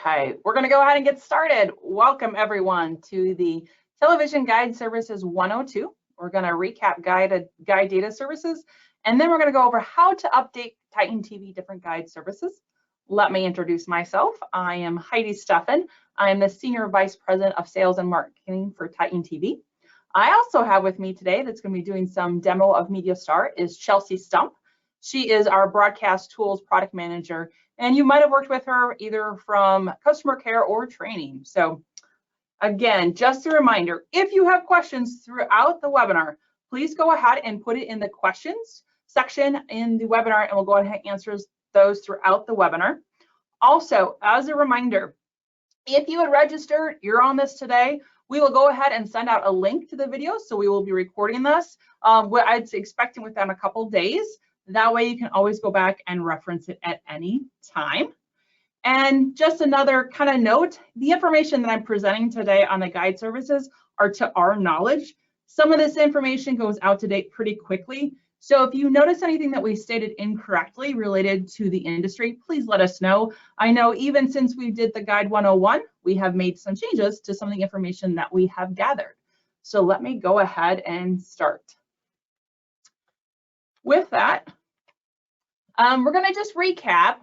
Okay, we're going to go ahead and get started. Welcome everyone to the Television Guide Services 102. We're going to recap guide data services, and then we're going to go over how to update TitanTV different guide services. Let me introduce myself. I am Heidi Steffen. I am the Senior Vice President of Sales and Marketing for TitanTV. I also have with me today that's going to be doing some demo of MediaStar is Chelsea Stumpff. She is our Broadcast Tools Product Manager, and you might have worked with her either from customer care or training. So again, just a reminder, if you have questions throughout the webinar, please go ahead and put it in the questions section in the webinar, and we'll go ahead and answer those throughout the webinar. Also, as a reminder, if you had registered, you're on this today, we will go ahead and send out a link to the video. So we will be recording this. What I'd expecting within a couple days. That way you can always go back and reference it at any time. And just another kind of note, the information that I'm presenting today on the guide services are to our knowledge. Some of this information goes out to date pretty quickly. So if you notice anything that we stated incorrectly related to the industry, please let us know. I know even since we did the Guide 101, we have made some changes to some of the information that we have gathered. So let me go ahead and start. With that, we're going to just recap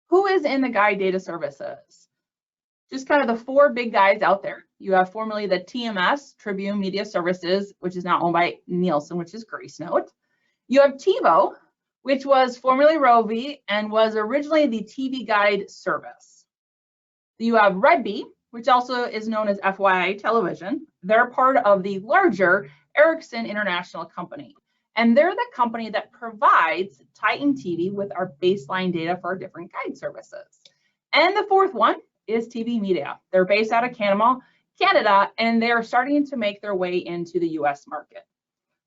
who is in the guide data services. Just kind of the four big guides out there. You have formerly the TMS, Tribune Media Services, which is now owned by Nielsen, which is Gracenote. You have TiVo, which was formerly Rovi and was originally the TV Guide service. You have Redby, which also is known as FYI Television. They're part of the larger Ericsson International company. And they're the company that provides TitanTV with our baseline data for our different guide services. And the fourth one is TV Media. They're based out of Canada, and they're starting to make their way into the US market.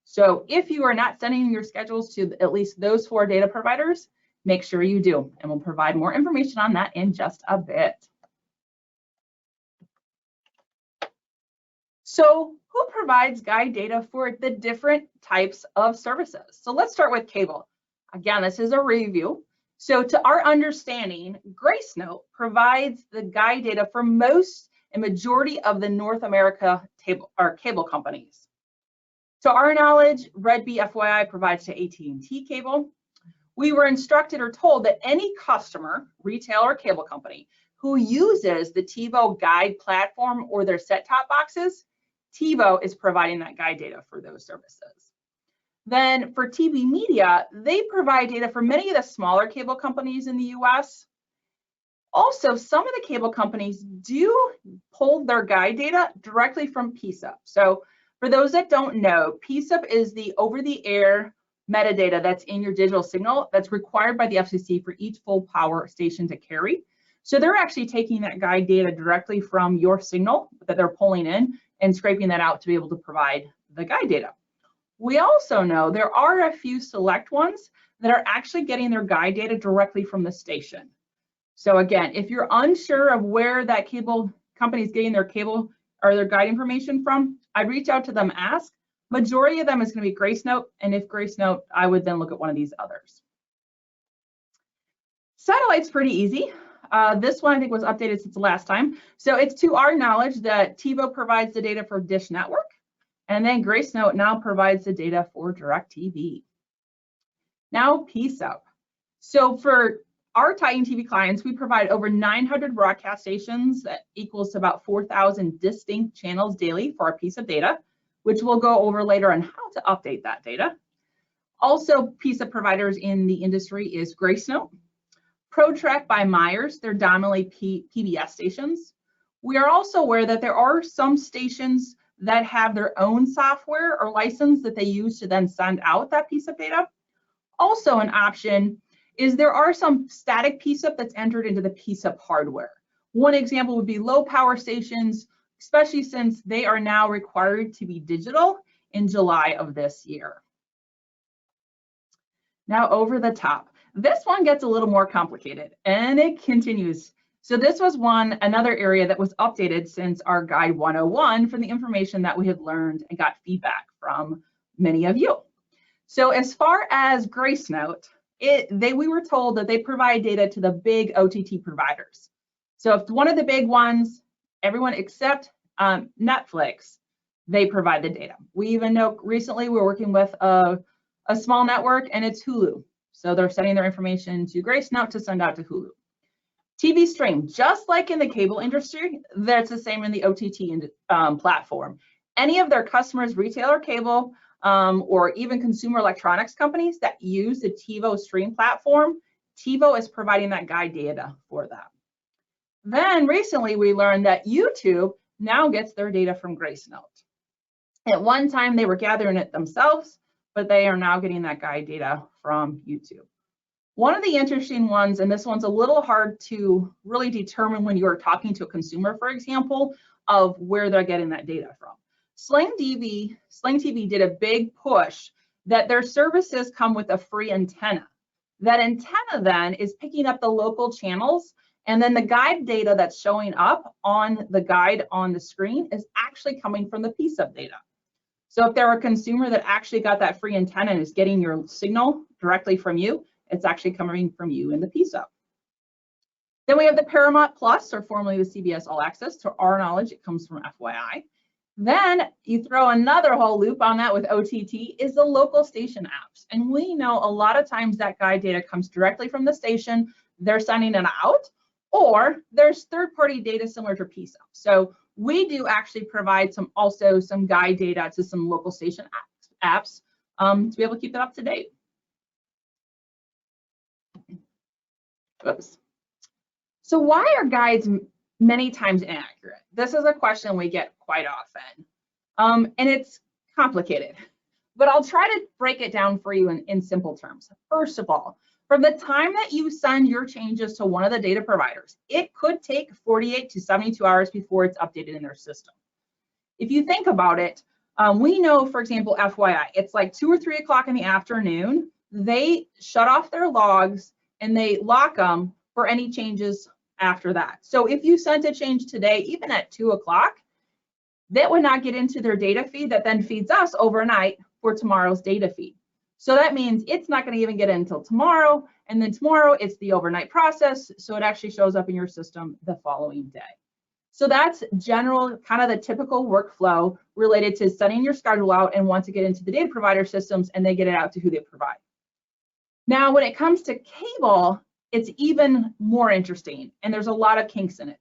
So if you are not sending your schedules to at least those four data providers, make sure you do, and we'll provide more information on that in just a bit. So who provides guide data for the different types of services? So let's start with cable. Again, this is a review. So to our understanding, Gracenote provides the guide data for most and majority of the North America cable companies. To our knowledge, Redby FYI provides to AT&T Cable. We were instructed or told that any customer, retail or cable company, who uses the TiVo guide platform or their set-top boxes, TiVo is providing that guide data for those services. Then for TV Media, they provide data for many of the smaller cable companies in the US. Also, some of the cable companies do pull their guide data directly from PSUP. So for those that don't know, PSUP is the over-the-air metadata that's in your digital signal that's required by the FCC for each full power station to carry. So they're actually taking that guide data directly from your signal that they're pulling in and scraping that out to be able to provide the guide data. We also know there are a few select ones that are actually getting their guide data directly from the station. So again, if you're unsure of where that cable company is getting their cable or their guide information from, I'd reach out to them, ask. Majority of them is going to be Gracenote, and if Gracenote, I would then look at one of these others. Satellite's pretty easy. This one I think was updated since the last time. So it's to our knowledge that TiVo provides the data for Dish Network, and then Gracenote now provides the data for DirecTV. Now PSUP. So for our TitanTV clients, we provide over 900 broadcast stations that equals to about 4,000 distinct channels daily for our PSUP data, which we'll go over later on how to update that data. Also, PSUP providers in the industry is Gracenote. ProTrack by Myers, they're dominantly PBS stations. We are also aware that there are some stations that have their own software or license that they use to then send out that PSUP data. Also an option is there are some static PSUP that's entered into the PSUP hardware. One example would be low power stations, especially since they are now required to be digital in July of this year. Now over the top. This one gets a little more complicated, and it continues. So this was another area that was updated since our Guide 101 from the information that we had learned and got feedback from many of you. So as far as Gracenote, we were told that they provide data to the big OTT providers. So if one of the big ones, everyone except Netflix, they provide the data. We even know recently we're working with a small network, and it's Hulu. So they're sending their information to Gracenote to send out to Hulu. TV stream, just like in the cable industry, that's the same in the OTT platform. Any of their customers, retailer cable, or even consumer electronics companies that use the TiVo stream platform, TiVo is providing that guide data for them. Then recently we learned that YouTube now gets their data from Gracenote. At one time they were gathering it themselves, but they are now getting that guide data from YouTube. One of the interesting ones, and this one's a little hard to really determine when you are talking to a consumer, for example, of where they're getting that data from. Sling TV did a big push that their services come with a free antenna. That antenna then is picking up the local channels, and then the guide data that's showing up on the guide on the screen is actually coming from the piece-up data. So if they're a consumer that actually got that free antenna and is getting your signal directly from you, it's actually coming from you in the piece-up. Then we have the Paramount Plus, or formerly the CBS All Access. To our knowledge, it comes from FYI. Then you throw another whole loop on that with OTT is the local station apps. And we know a lot of times that guide data comes directly from the station, they're sending it out, or there's third-party data similar to piece-up. So we do actually provide also some guide data to some local station apps to be able to keep that up to date. Oops. So why are guides many times inaccurate? This is a question we get quite often, and it's complicated, but I'll try to break it down for you in simple terms. First of all, from the time that you send your changes to one of the data providers, it could take 48 to 72 hours before it's updated in their system. If you think about it, we know, for example, FYI, it's like 2 or 3 o'clock in the afternoon, they shut off their logs and they lock them for any changes after that. So if you sent a change today, even at 2 o'clock, that would not get into their data feed that then feeds us overnight for tomorrow's data feed. So that means it's not going to even get in until tomorrow, and then tomorrow it's the overnight process, so it actually shows up in your system the following day. So that's general, kind of the typical workflow related to sending your schedule out and want to get into the data provider systems, and they get it out to who they provide. Now, when it comes to cable, it's even more interesting, and there's a lot of kinks in it.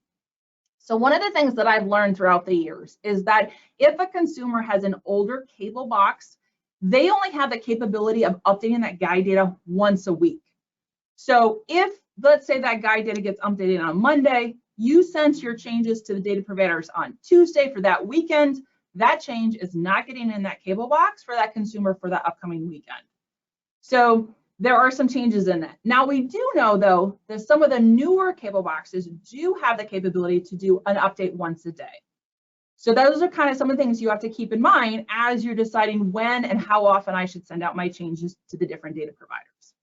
So one of the things that I've learned throughout the years is that if a consumer has an older cable box, they only have the capability of updating that guide data once a week. So if, let's say, that guide data gets updated on Monday, you sent your changes to the data providers on Tuesday for that weekend, that change is not getting in that cable box for that consumer for that upcoming weekend. So there are some changes in that. Now, we do know, though, that some of the newer cable boxes do have the capability to do an update once a day. So those are kind of some of the things you have to keep in mind as you're deciding when and how often I should send out my changes to the different data providers.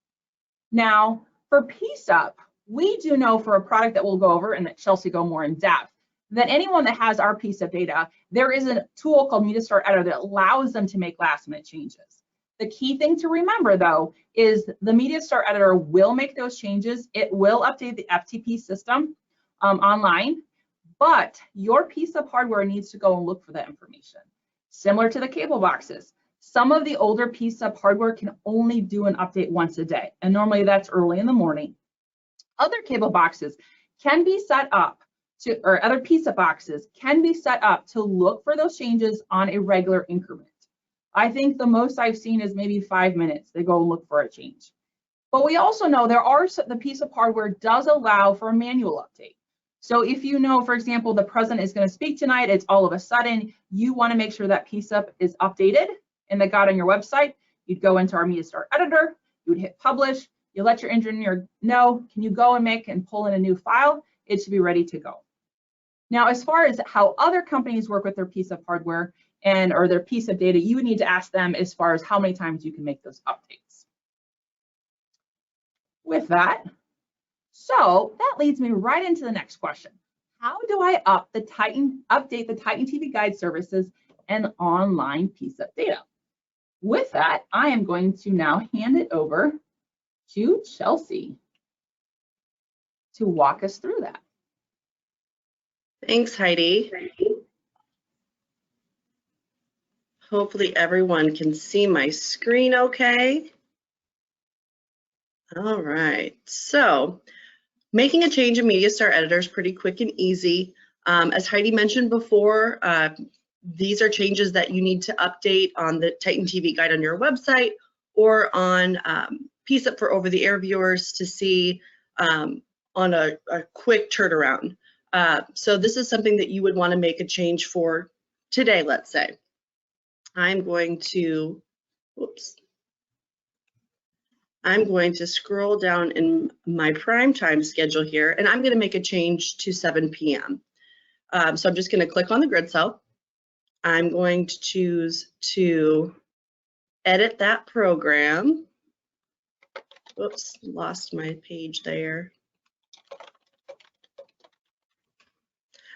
Now, for piece-up, we do know for a product that we'll go over and that Chelsea go more in depth, that anyone that has our piece-up data, there is a tool called MediaStar Editor that allows them to make last-minute changes. The key thing to remember, though, is the MediaStar Editor will make those changes. It will update the FTP system online, but your piece-up hardware needs to go and look for that information. Similar to the cable boxes, some of the older piece-up hardware can only do an update once a day, and normally that's early in the morning. Other cable boxes can be set up to, or other piece-up boxes can be set up to look for those changes on a regular increment. I think the most I've seen is maybe 5 minutes. They go and look for a change. But we also know the piece-up hardware does allow for a manual update. So if you know, for example, the president is going to speak tonight, it's all of a sudden, you want to make sure that piece-up is updated and that got on your website, you'd go into our MediaStar Editor, you would hit publish, you let your engineer know, can you go and make and pull in a new file? It should be ready to go. Now, as far as how other companies work with their piece-up hardware or their piece-up data, you would need to ask them as far as how many times you can make those updates. With that, so that leads me right into the next question. How do I update the TitanTV Guide Services and online piece-up data? With that, I am going to now hand it over to Chelsea to walk us through that. Thanks, Heidi. Hopefully everyone can see my screen okay. All right, so making a change in MediaStar Editor is pretty quick and easy. As Heidi mentioned before, these are changes that you need to update on the TitanTV Guide on your website or on PSUP for over-the-air viewers to see on a quick turnaround. So this is something that you would want to make a change for today, let's say. I'm going to scroll down in my prime time schedule here, and I'm going to make a change to 7 p.m. So I'm just going to click on the grid cell. I'm going to choose to edit that program. Oops, lost my page there.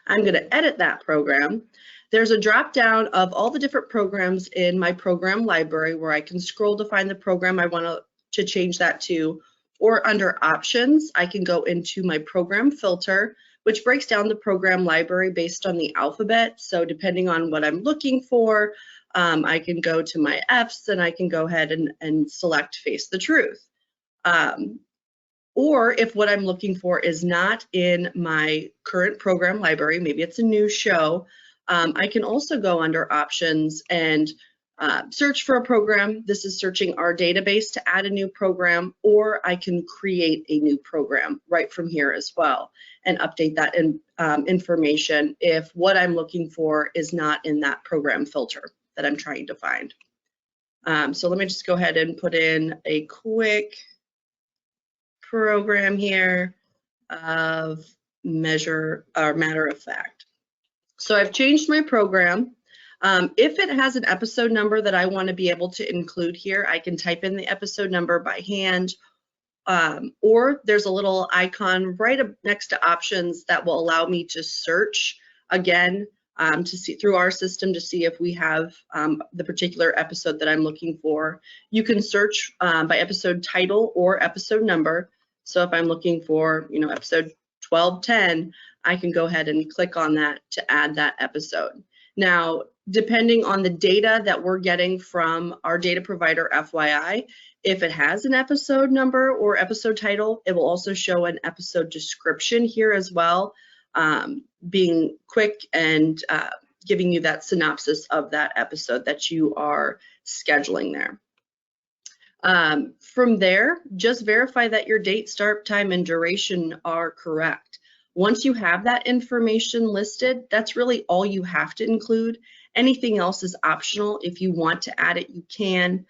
I'm going to edit that program. There's a drop down of all the different programs in my program library where I can scroll to find the program I want to change that to, or under options, I can go into my program filter, which breaks down the program library based on the alphabet. So depending on what I'm looking for, I can go to my Fs and I can go ahead and select Face the Truth. Or if what I'm looking for is not in my current program library, maybe it's a new show, I can also go under options and search for a program. This is searching our database to add a new program, or I can create a new program right from here as well and update that information if what I'm looking for is not in that program filter that I'm trying to find. So let me just go ahead and put in a quick program here of matter of fact. So I've changed my program. If it has an episode number that I want to be able to include here, I can type in the episode number by hand, or there's a little icon right up next to options that will allow me to search again to see through our system to see if we have the particular episode that I'm looking for. You can search by episode title or episode number. So if I'm looking for, episode 1210, I can go ahead and click on that to add that episode. Now, depending on the data that we're getting from our data provider, FYI, if it has an episode number or episode title, it will also show an episode description here as well, being quick and giving you that synopsis of that episode that you are scheduling there. From there, just verify that your date, start time, and duration are correct. Once you have that information listed, that's really all you have to include. Anything else is optional. If you want to add it, you can.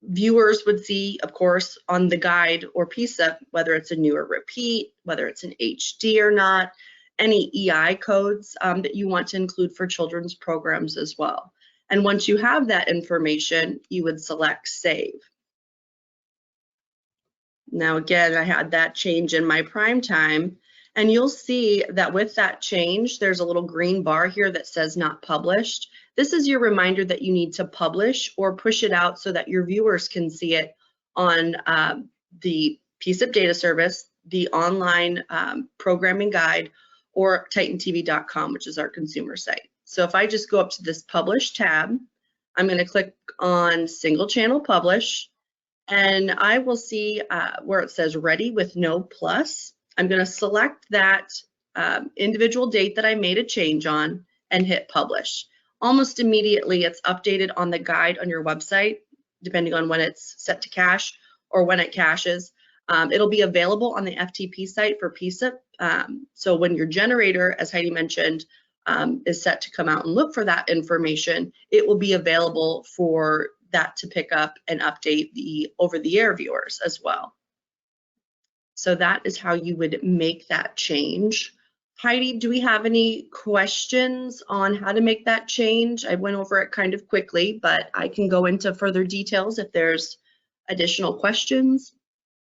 Viewers would see, of course, on the guide or PSUP, whether it's a new or repeat, whether it's an HD or not, any EI codes that you want to include for children's programs as well. And once you have that information, you would select Save. Now again, I had that change in my prime time, and you'll see that with that change, there's a little green bar here that says Not Published. This is your reminder that you need to publish or push it out so that your viewers can see it on the PSUP data service, the online programming guide, or TitanTV.com, which is our consumer site. So if I just go up to this Publish tab, I'm going to click on Single Channel Publish, and I will see where it says Ready with no plus. I'm going to select that individual date that I made a change on and hit Publish. Almost immediately, it's updated on the guide on your website, depending on when it's set to cache or when it caches. It'll be available on the FTP site for PSUP. So when your generator, as Heidi mentioned, is set to come out and look for that information, it will be available for that to pick up and update the over-the-air viewers as well. So that is how you would make that change. Heidi, do we have any questions on how to make that change? I went over it kind of quickly, but I can go into further details if there's additional questions.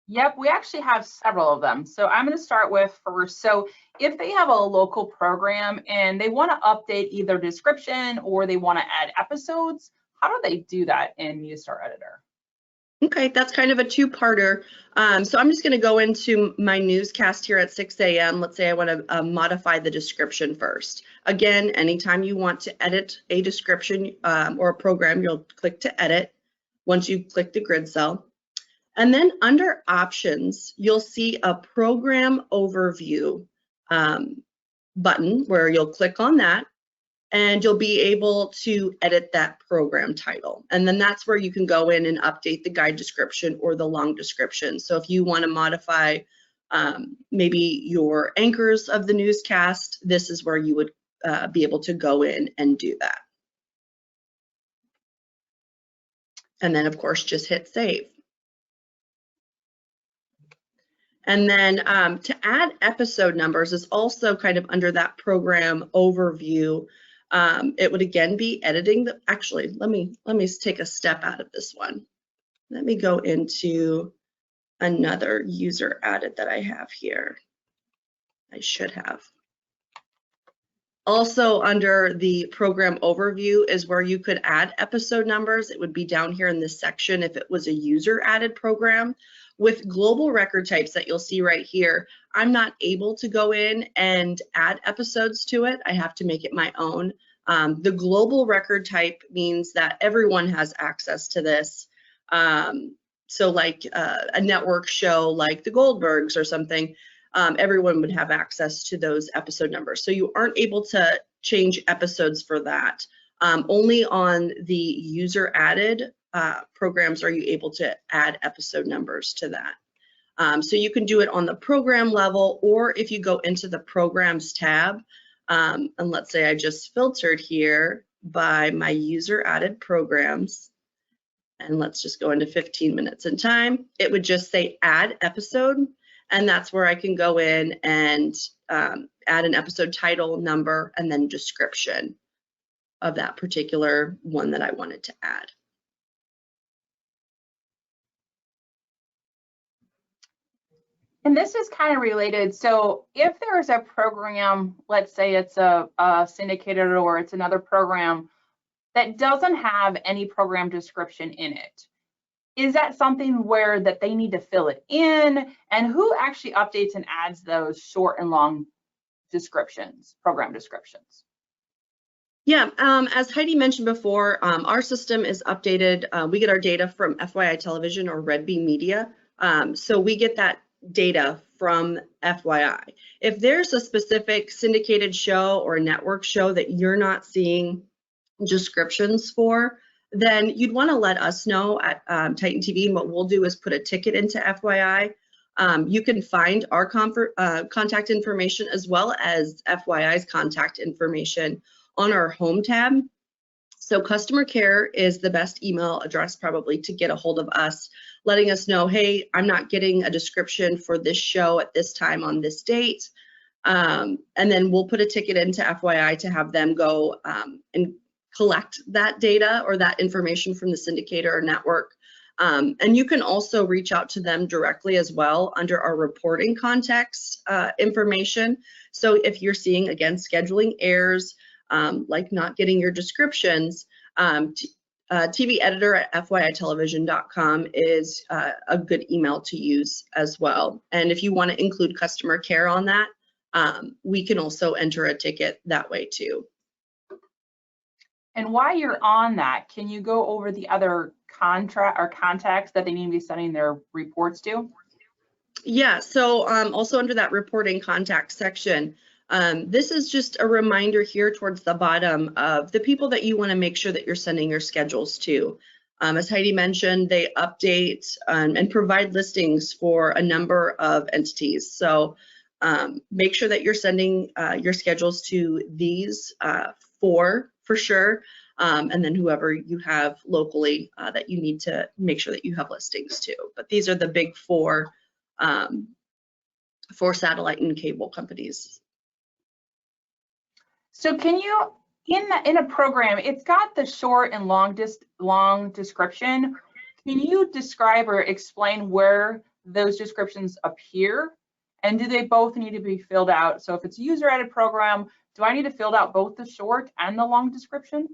Yep, we actually have several of them. So I'm going to start with first. So if they have a local program and they want to update either description or they want to add episodes, how do they do that in MediaStar Editor? Okay, that's kind of a two-parter. So I'm just going to go into my newscast here at 6 a.m. Let's say I want to modify the description first. Again, anytime you want to edit a description or a program, you'll click to edit once you click the grid cell. And then under options, you'll see a program overview button where you'll click on that. And you'll be able to edit that program title. And then that's where you can go in and update the guide description or the long description. So if you want to modify maybe your anchors of the newscast, this is where you would be able to go in and do that. And then of course, just hit save. And then to add episode numbers is also kind of under that program overview. It would again be editing the, actually, let me take a step out of this one. Let me go into another user added that I have here. I should have. Also under the program overview is where you could add episode numbers. It would be down here in this section if it was a user added program. With global record types that you'll see right here, I'm not able to go in and add episodes to it. I have to make it my own. The global record type means that everyone has access to this. So like a network show like the Goldbergs or something, everyone would have access to those episode numbers. So you aren't able to change episodes for that. Only on the user added programs are you able to add episode numbers to that. So you can do it on the program level, or if you go into the programs tab, and let's say I just filtered here by my user added programs, and let's just go into 15 minutes in time, it would just say add episode, and that's where I can go in and add an episode title, number, and then description of that particular one that I wanted to add. And this is kind of related. So if there's a program, let's say it's a syndicated or it's another program that doesn't have any program description in it, is that something where that they need to fill it in? And who actually updates and adds those short and long descriptions, program descriptions? Yeah, as Heidi mentioned before, our system is updated. We get our data from FYI Television or Red Bee Media. So we get that data from FYI. If there's a specific syndicated show or network show that you're not seeing descriptions for, then you'd want to let us know at Titan TV, and what we'll do is put a ticket into FYI. You can find our contact information as well as FYI's contact information on our home tab. So customer care is the best email address probably to get a hold of us, letting us know, hey, I'm not getting a description for this show at this time on this date. And then we'll put a ticket into FYI to have them go and collect that data or that information from the syndicator or network. And you can also reach out to them directly as well under our reporting context information. So if you're seeing, again, scheduling errors, like not getting your descriptions, TV editor at fyitelevision.com is a good email to use as well. And if you want to include customer care on that, we can also enter a ticket that way too. And while you're on that, can you go over the other contract or contacts that they need to be sending their reports to? Yeah, so also under that reporting contact section, this is just a reminder here towards the bottom of the people that you want to make sure that you're sending your schedules to. As Heidi mentioned, they update and provide listings for a number of entities. So make sure that you're sending your schedules to these four for sure, and then whoever you have locally that you need to make sure that you have listings to. But these are the big four for satellite and cable companies. So can you, in a program, it's got the short and long description. Can you describe or explain where those descriptions appear? And do they both need to be filled out? So if it's a user-added program, do I need to fill out both the short and the long description?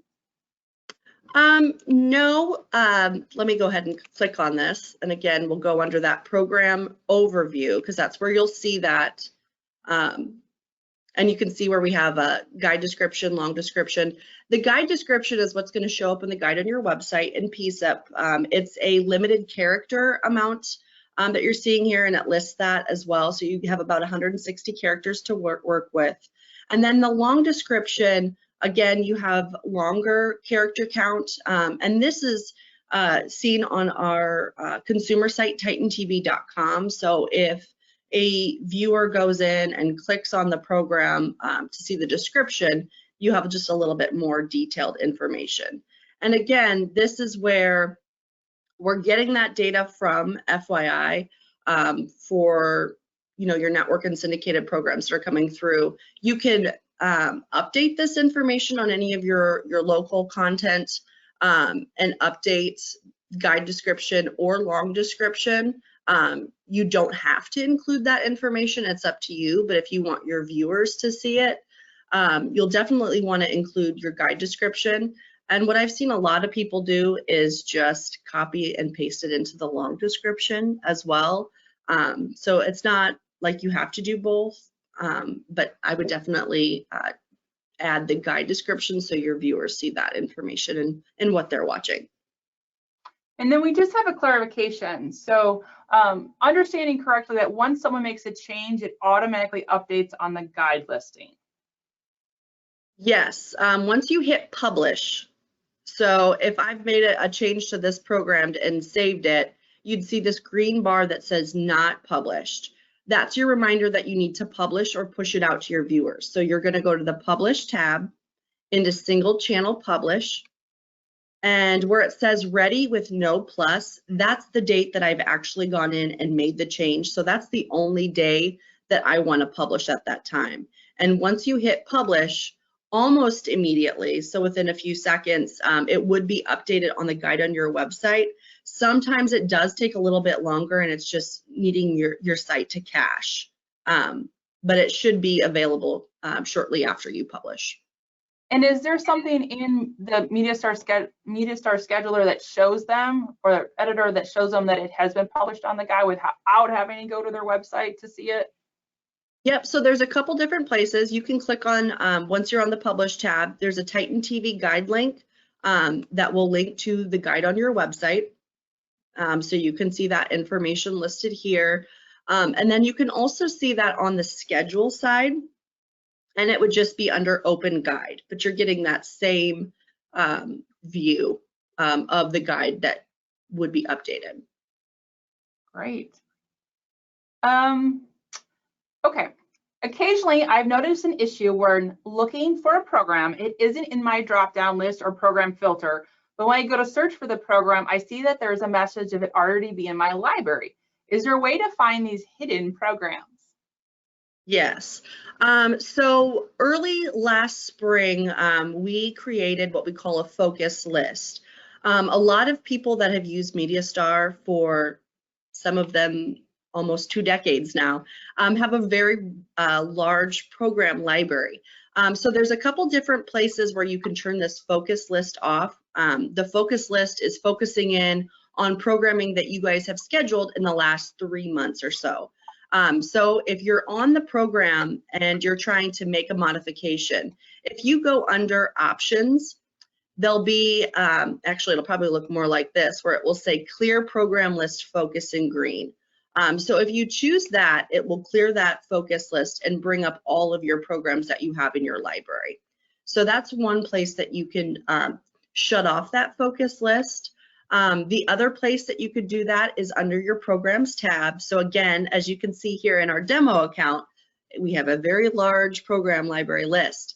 No, let me go ahead and click on this. And again, we'll go under that program overview because that's where you'll see that. And you can see where we have a guide description, long description. The guide description is what's going to show up in the guide on your website in PSEP. It's a limited character amount that you're seeing here, and it lists that as well. So you have about 160 characters to work with. And then the long description, again, you have longer character count. And this is seen on our consumer site, TitanTV.com. So if a viewer goes in and clicks on the program to see the description, you have just a little bit more detailed information. And again, this is where we're getting that data from, FYI, for your network and syndicated programs that are coming through. You can update this information on any of your local content and update guide description or long description. You don't have to include that information, it's up to you, but if you want your viewers to see it, you'll definitely want to include your guide description. And what I've seen a lot of people do is just copy and paste it into the long description as well. So it's not like you have to do both, but I would definitely add the guide description so your viewers see that information and what they're watching. And then we just have a clarification. So understanding correctly that once someone makes a change, it automatically updates on the guide listing. Yes, once you hit publish, so if I've made a change to this program and saved it, you'd see this green bar that says not published. That's your reminder that you need to publish or push it out to your viewers. So you're going to go to the Publish tab, into Single Channel Publish, and where it says ready with no plus, that's the date that I've actually gone in and made the change. So that's the only day that I want to publish at that time. And once you hit publish, almost immediately, so within a few seconds, it would be updated on the guide on your website. Sometimes it does take a little bit longer and it's just needing your site to cache, but it should be available shortly after you publish. And is there something in the MediaStar scheduler that shows them, or editor that shows them that it has been published on the guide without having to go to their website to see it? Yep, so there's a couple different places. You can click on, once you're on the Publish tab, there's a TitanTV Guide link that will link to the guide on your website. So you can see that information listed here. And then you can also see that on the schedule side, and it would just be under Open Guide, but you're getting that same view of the guide that would be updated. Great. Okay. Occasionally, I've noticed an issue where looking for a program, it isn't in my drop-down list or program filter, but when I go to search for the program, I see that there's a message of it already be in my library. Is there a way to find these hidden programs? Yes. So early last spring, we created what we call a focus list. A lot of people that have used MediaStar for, some of them almost 2 decades now, have a very large program library. So there's a couple different places where you can turn this focus list off. The focus list is focusing in on programming that you guys have scheduled in the last 3 months or so. So if you're on the program and you're trying to make a modification, if you go under options, there'll be, actually it'll probably look more like this, where it will say clear program list focus in green. So if you choose that, it will clear that focus list and bring up all of your programs that you have in your library. So that's one place that you can shut off that focus list. The other place that you could do that is under your programs tab. So again, as you can see here in our demo account, we have a very large program library list.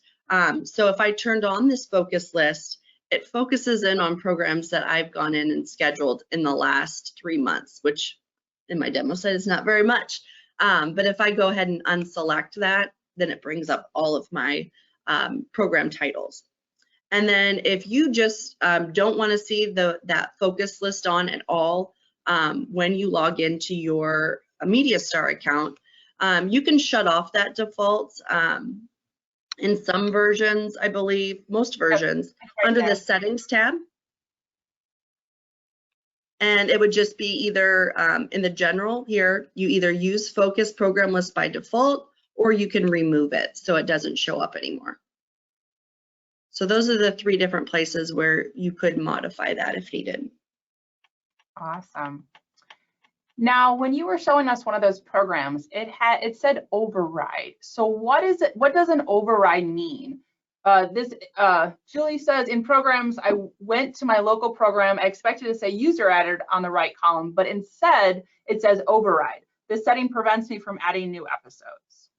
So if I turned on this focus list, it focuses in on programs that I've gone in and scheduled in the last 3 months, which in my demo site is not very much. But if I go ahead and unselect that, then it brings up all of my program titles. And then if you just don't want to see that focus list on at all when you log into your MediaStar account, you can shut off that default in some versions, I believe, most versions, under the settings tab. And it would just be either in the general here, you either use focus program list by default, or you can remove it so it doesn't show up anymore. So those are the 3 different places where you could modify that if needed. Awesome. Now, when you were showing us one of those programs, it said override. So what is it? What does an override mean? Julie says, in programs, I went to my local program. I expected to say user added on the right column, but instead it says override. This setting prevents me from adding new episodes.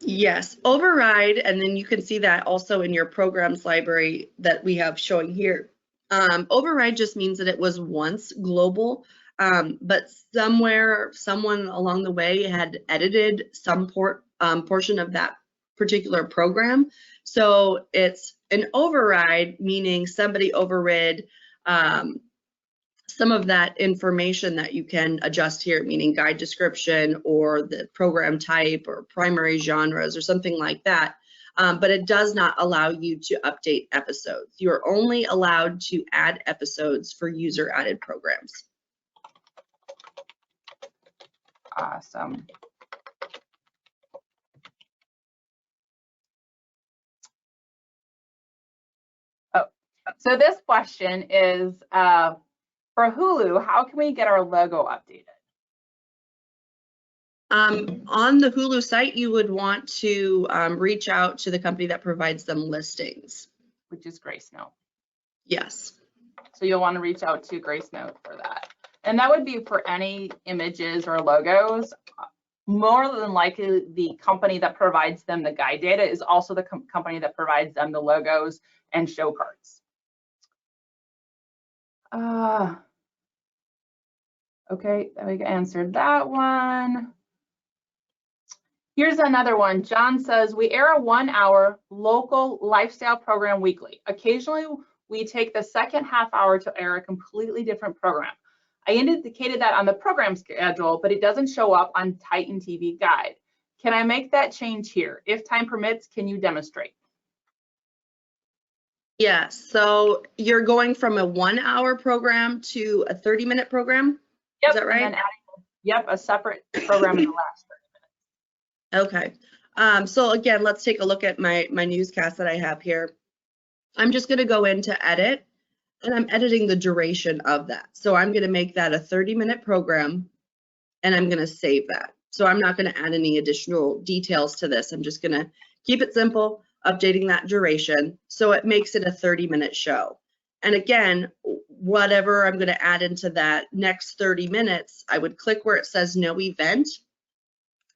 Yes, override, and then you can see that also in your programs library that we have showing here. Override just means that it was once global, but someone along the way had edited some portion of that particular program. So it's an override, meaning somebody overrid some of that information that you can adjust here, meaning guide description or the program type or primary genres or something like that. But it does not allow you to update episodes. You're only allowed to add episodes for user added programs. Awesome. Oh, so this question is, for Hulu, how can we get our logo updated? On the Hulu site, you would want to reach out to the company that provides them listings. Which is Gracenote. Yes. So you'll want to reach out to Gracenote for that. And that would be for any images or logos. More than likely, the company that provides them the guide data is also the company that provides them the logos and show cards. Okay, we answered that one. Here's another one. John says, we air a 1-hour local lifestyle program weekly. Occasionally, we take the second half hour to air a completely different program. I indicated that on the program schedule, but it doesn't show up on TitanTV Guide. Can I make that change here? If time permits, can you demonstrate? Yeah, so you're going from a 1-hour program to a 30-minute program? Yep, is that right? And then adding, a separate program in the last 30 minutes. Okay, so again, let's take a look at my newscast that I have here. I'm just gonna go into edit, and I'm editing the duration of that. So I'm gonna make that a 30-minute program, and I'm gonna save that. So I'm not gonna add any additional details to this. I'm just gonna keep it simple, updating that duration, so it makes it a 30-minute show. And again, whatever I'm gonna add into that next 30 minutes, I would click where it says no event.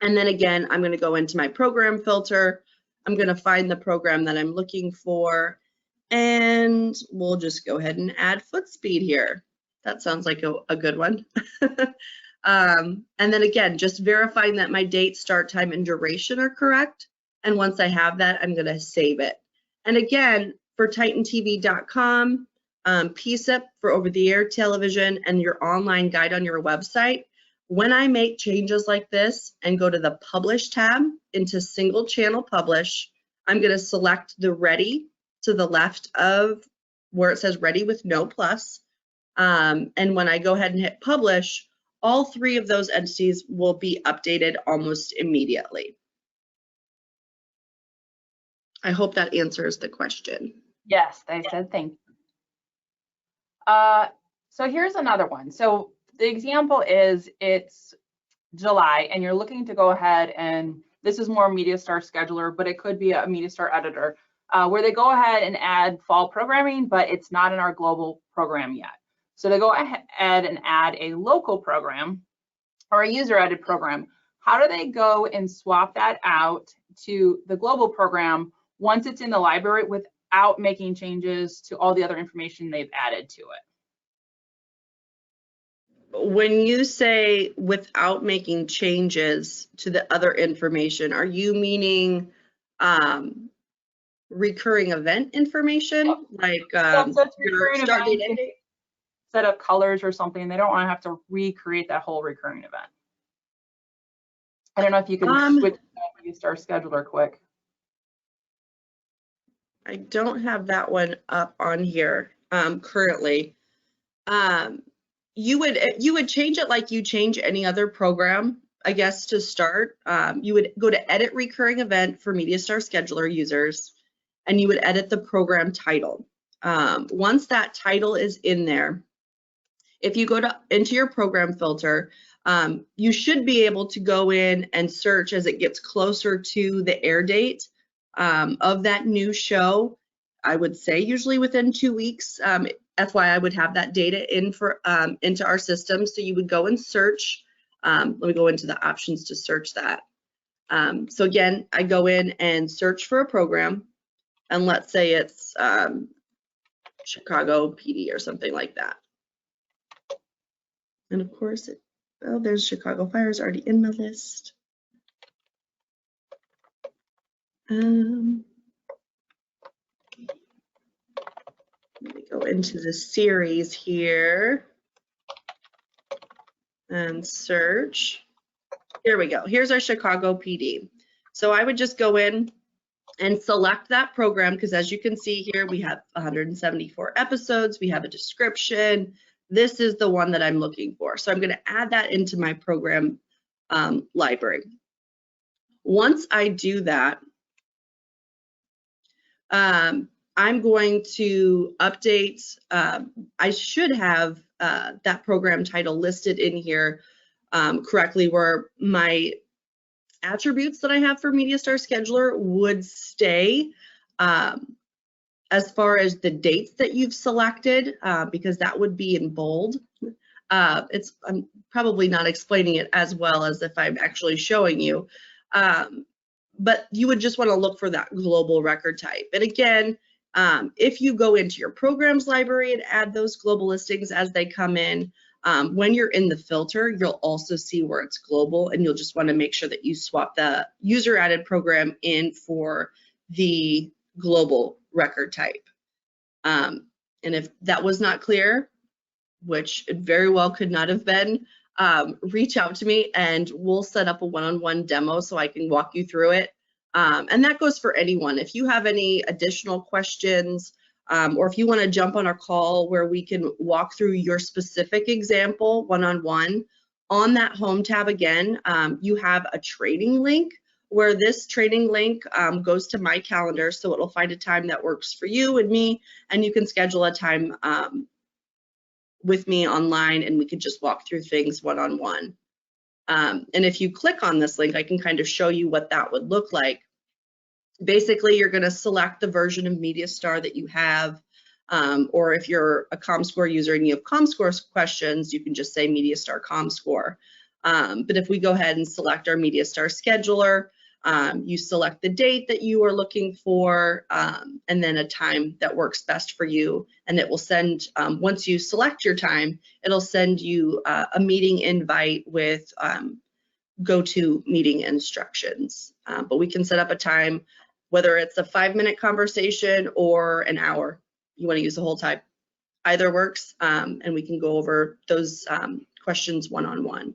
And then again, I'm gonna go into my program filter. I'm gonna find the program that I'm looking for, and we'll just go ahead and add foot speed here. That sounds like a good one. And then again, just verifying that my date, start time, and duration are correct. And once I have that, I'm gonna save it. And again, for TitanTV.com, PSIP for over-the-air television, and your online guide on your website, when I make changes like this and go to the Publish tab into Single Channel Publish, I'm gonna select the Ready to the left of where it says Ready with no plus. And when I go ahead and hit Publish, all 3 of those entities will be updated almost immediately. I hope that answers the question. Yes, they said thank you. So here's another one. So the example is it's July and you're looking to go ahead, and this is more MediaStar scheduler, but it could be a MediaStar editor where they go ahead and add fall programming, but it's not in our global program yet. So they go ahead and add a local program or a user added program. How do they go and swap that out to the global program once it's in the library without making changes to all the other information they've added to it? When you say without making changes to the other information, are you meaning recurring event information? Like so it's your start date, end date? Set up colors or something. They don't want to have to recreate that whole recurring event. I don't know if you can switch to MediaStar scheduler quick. I don't have that one up on here currently. You would change it like you change any other program. I guess to start, you would go to edit recurring event for MediaStar scheduler users, and you would edit the program title. Once that title is in there, if you go into your program filter, you should be able to go in and search as it gets closer to the air date of that new show. I would say usually within 2 weeks. FYI, I would have that data in for into our system. So you would go and search. Let me go into the options to search that. So again, I go in and search for a program, and let's say it's Chicago PD or something like that. And of course, oh, there's Chicago Fires already in my list. Let me go into the series here and search. Here we go. Here's our Chicago PD. So I would just go in and select that program, because as you can see here, we have 174 episodes. We have a description. This is the one that I'm looking for. So I'm going to add that into my program library. Once I do that, I'm going to update. I should have that program title listed in here correctly, where my attributes that I have for MediaStar Scheduler would stay as far as the dates that you've selected, because that would be in bold. I'm probably not explaining it as well as if I'm actually showing you, but you would just want to look for that global record type. And again, if you go into your programs library and add those global listings as they come in, when you're in the filter, you'll also see where it's global, and you'll just want to make sure that you swap the user added program in for the global record type. And if that was not clear, which it very well could not have been, reach out to me and we'll set up a one-on-one demo so I can walk you through it. And that goes for anyone. If you have any additional questions, or if you want to jump on our call where we can walk through your specific example one-on-one, on that home tab again, you have a training link, where this training link goes to my calendar, so it'll find a time that works for you and me, and you can schedule a time with me online, and we could just walk through things one-on-one. And if you click on this link, I can kind of show you what that would look like. Basically, you're going to select the version of MediaStar that you have, or if you're a ComScore user and you have ComScore questions, you can just say MediaStar ComScore. But if we go ahead and select our MediaStar scheduler, you select the date that you are looking for, and then a time that works best for you, and it will send, once you select your time, it'll send you a meeting invite with go-to meeting instructions. But we can set up a time, whether it's a 5-minute conversation or an hour. You want to use the whole time. Either works, and we can go over those questions one-on-one.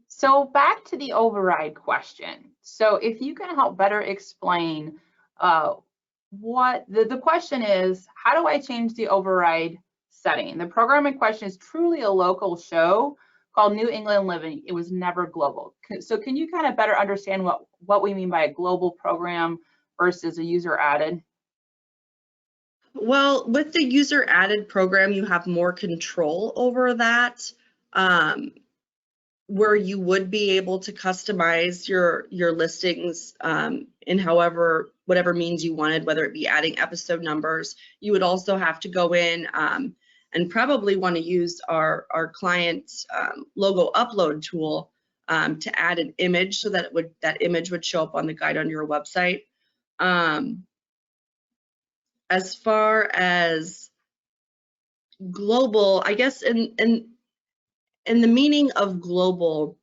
So back to the override question. So if you can help better explain what the question is, how do I change the override setting? The program in question is truly a local show called New England Living. It was never global. So can you kind of better understand what we mean by a global program versus a user added? Well, with the user added program, you have more control over that, where you would be able to customize your listings in whatever means you wanted, whether it be adding episode numbers. You would also have to go in and probably want to use our client logo upload tool to add an image, so that that image would show up on the guide on your website. As far as global, I guess in the meaning of global,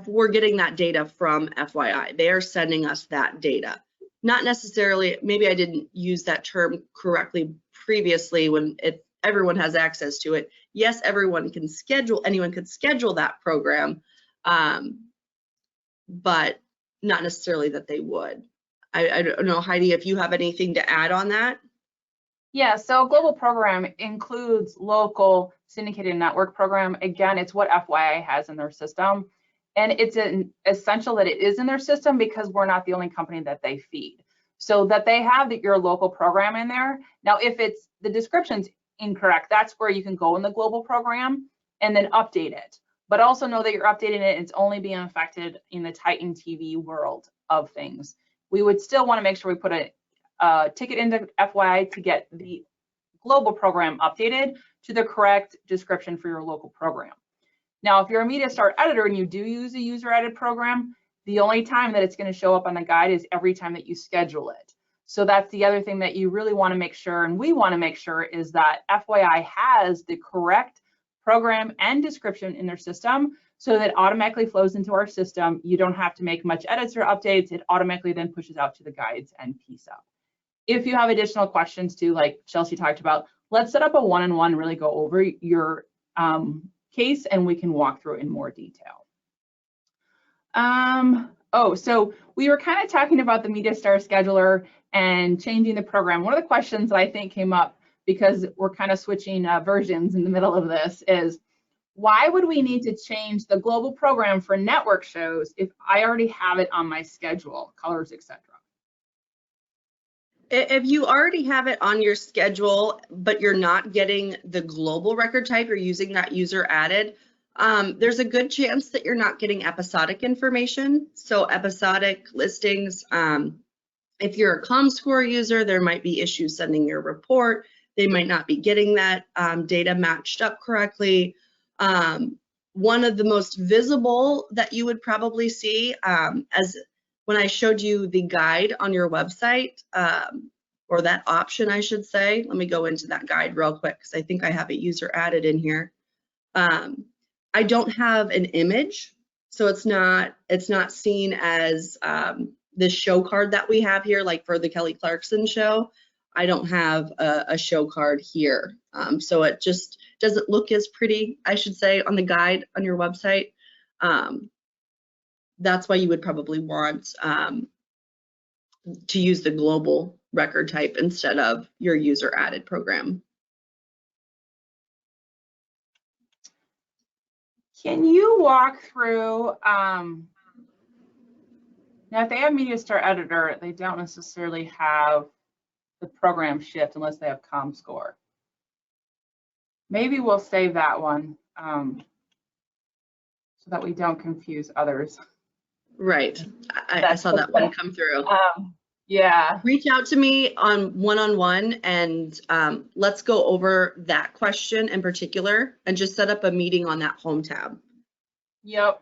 we're getting that data from FYI. They are sending us that data. Not necessarily, maybe I didn't use that term correctly previously when everyone has access to it. Yes, anyone could schedule that program, but not necessarily that they would. I don't know, Heidi, if you have anything to add on that. Yeah, so global program includes local syndicated network program. Again, it's what FYI has in their system. And it's essential that it is in their system because we're not the only company that they feed. So that they have your local program in there. Now, if it's the description's incorrect, that's where you can go in the global program and then update it. But also know that you're updating it, it's only being affected in the TitanTV world of things. We would still want to make sure we put a ticket into FYI to get the global program updated to the correct description for your local program. Now, if you're a MediaStar editor and you do use a user added program, the only time that it's going to show up on the guide is every time that you schedule it. So that's the other thing that you really want to make sure, and we want to make sure, is that FYI has the correct program and description in their system so that it automatically flows into our system. You don't have to make much edits or updates. It automatically then pushes out to the guides and PSUP. If you have additional questions too, like Chelsea talked about, let's set up a one-on-one, really go over your case, and we can walk through it in more detail. So we were kind of talking about the MediaStar scheduler and changing the program. One of the questions that I think came up, because we're kind of switching versions in the middle of this, is why would we need to change the global program for network shows if I already have it on my schedule, colors, etc.? If you already have it on your schedule, but you're not getting the global record type, you're using that user added, there's a good chance that you're not getting episodic information. So episodic listings, if you're a ComScore user, there might be issues sending your report. They might not be getting that data matched up correctly. One of the most visible that you would probably see, as when I showed you the guide on your website, or that option, I should say. Let me go into that guide real quick because I think I have a user added in here. I don't have an image, so it's not seen as this show card that we have here, like for the Kelly Clarkson show. I don't have a show card here, so it just doesn't look as pretty, I should say, on the guide on your website. That's why you would probably want to use the global record type instead of your user added program. Can you walk through, now if they have MediaStar Editor, they don't necessarily have the program shift unless they have ComScore. Maybe we'll save that one so that we don't confuse others. Right, I saw that one come through. Yeah. Reach out to me on one-on-one and let's go over that question in particular and just set up a meeting on that home tab. Yep.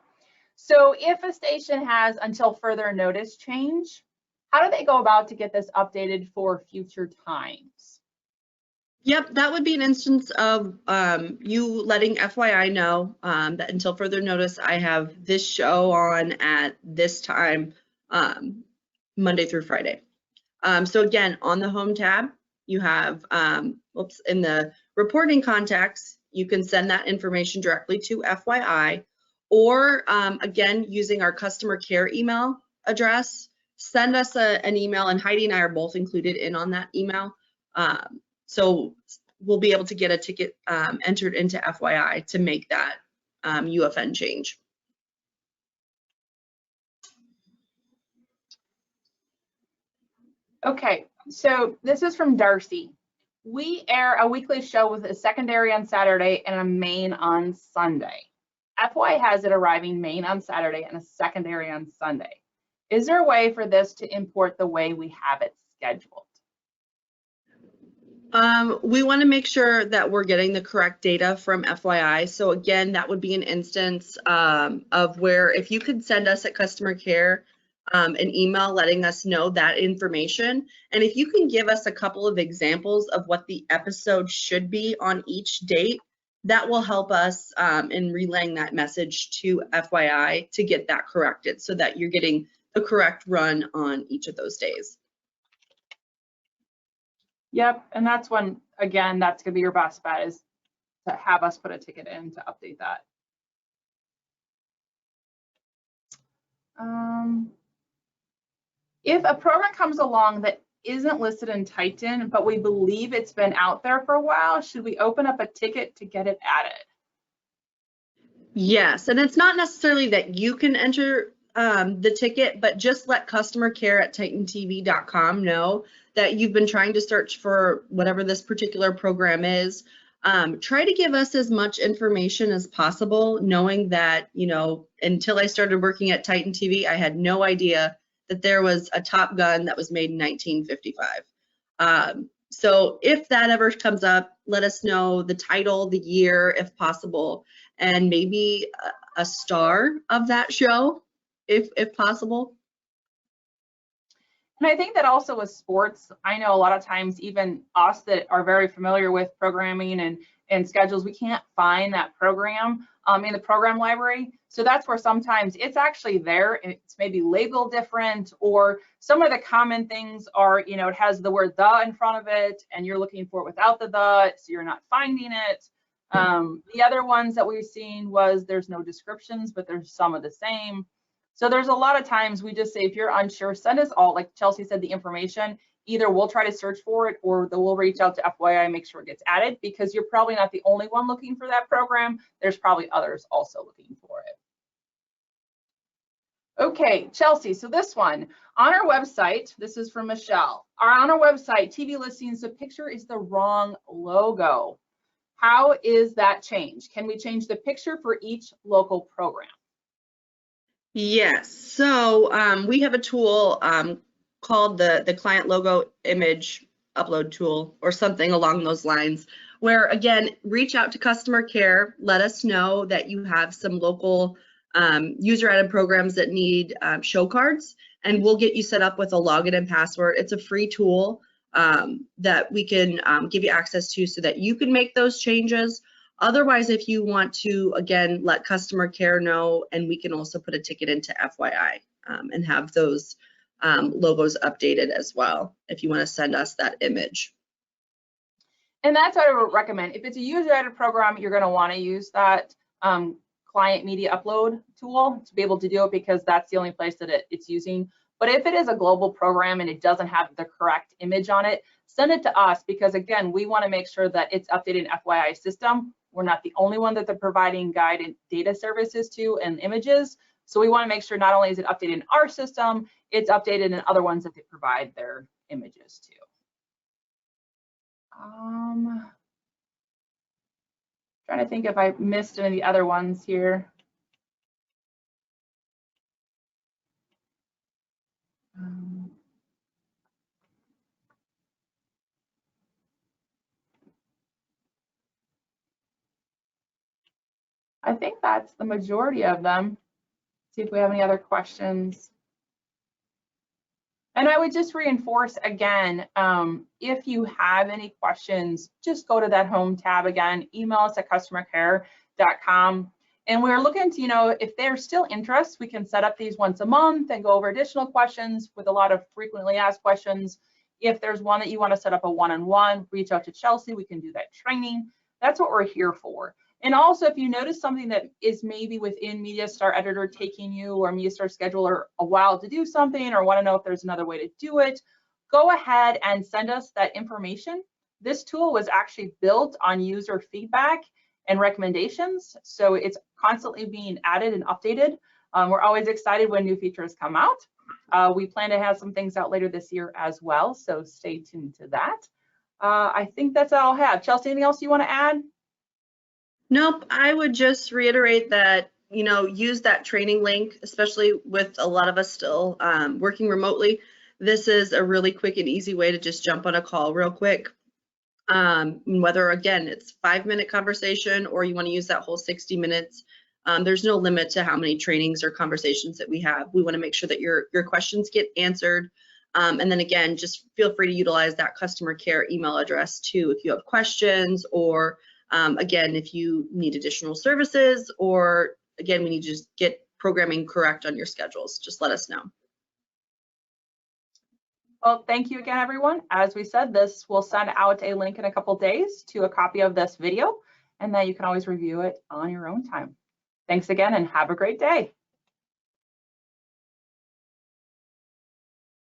So if a station has until further notice change, how do they go about to get this updated for future times? Yep, that would be an instance of you letting FYI know that until further notice, I have this show on at this time, Monday through Friday. So again, on the home tab, you have, in the reporting contacts, you can send that information directly to FYI, or again, using our customer care email address, send us an email, and Heidi and I are both included in on that email. So we'll be able to get a ticket entered into FYI to make that UFN change. Okay, so this is from Darcy. We air a weekly show with a secondary on Saturday and a main on Sunday. FY has it arriving main on Saturday and a secondary on Sunday. Is there a way for this to import the way we have it scheduled? We want to make sure that we're getting the correct data from FYI. So again, that would be an instance of where if you could send us at customer care an email letting us know that information. And if you can give us a couple of examples of what the episode should be on each date, that will help us in relaying that message to FYI to get that corrected so that you're getting the correct run on each of those days. Yep, and that's when, again, that's gonna be your best bet, is to have us put a ticket in to update that. If a program comes along that isn't listed in Titan, but we believe it's been out there for a while, should we open up a ticket to get it added? Yes, and it's not necessarily that you can enter the ticket, but just let customer care at TitanTV.com know that you've been trying to search for whatever this particular program is. Try to give us as much information as possible, knowing that, you know, until I started working at Titan TV, I had no idea that there was a Top Gun that was made in 1955. So if that ever comes up, let us know the title, the year, if possible, and maybe a star of that show, if possible. And I think that also with sports, I know a lot of times even us that are very familiar with programming and schedules, we can't find that program in the program library. So that's where sometimes it's actually there, it's maybe labeled different, or some of the common things are, you know, it has the word the in front of it and you're looking for it without the, so you're not finding it. The other ones that we've seen was there's no descriptions, but there's some of the same. So there's a lot of times we just say, if you're unsure, send us all, like Chelsea said, the information. Either we'll try to search for it or we'll reach out to FYI and make sure it gets added, because you're probably not the only one looking for that program. There's probably others also looking for it. Okay, Chelsea, so this one, on our website, this is from Michelle. On our website, TV listings, the picture is the wrong logo. How is that changed? Can we change the picture for each local program? Yes, so we have a tool called the client logo image upload tool, or something along those lines, where again, reach out to customer care, let us know that you have some local user added programs that need show cards, and we'll get you set up with a login and password. It's a free tool that we can give you access to so that you can make those changes. Otherwise, if you want to, again, let customer care know, and we can also put a ticket into FYI and have those logos updated as well, if you want to send us that image. And that's what I would recommend. If it's a user-added program, you're going to want to use that client media upload tool to be able to do it, because that's the only place that it's using. But if it is a global program and it doesn't have the correct image on it, send it to us, because again, we want to make sure that it's updated in FYI system. We're not the only one that they're providing guide and data services to and images. So we want to make sure not only is it updated in our system, it's updated in other ones that they provide their images to. Trying to think if I missed any of the other ones here. I think that's the majority of them. See if we have any other questions. And I would just reinforce again, if you have any questions, just go to that home tab again, email us at customercare.com. And we're looking to, you know, if there's still interest, we can set up these once a month and go over additional questions with a lot of frequently asked questions. If there's one that you want to set up a one-on-one, reach out to Chelsea, we can do that training. That's what we're here for. And also, if you notice something that is maybe within MediaStar Editor taking you or MediaStar Scheduler a while to do something, or want to know if there's another way to do it, go ahead and send us that information. This tool was actually built on user feedback and recommendations, so it's constantly being added and updated. We're always excited when new features come out. We plan to have some things out later this year as well, so stay tuned to that. I think that's all I'll have. Chelsea, anything else you want to add? Nope, I would just reiterate that, you know, use that training link, especially with a lot of us still working remotely. This is a really quick and easy way to just jump on a call real quick. Whether, again, it's 5-minute conversation or you want to use that whole 60 minutes, there's no limit to how many trainings or conversations that we have. We want to make sure that your questions get answered. And then again, just feel free to utilize that customer care email address too if you have questions, or again, if you need additional services, or again, we need to just get programming correct on your schedules, just let us know. Well, thank you again, everyone. As we said, this will send out a link in a couple days to a copy of this video, and then you can always review it on your own time. Thanks again, and have a great day.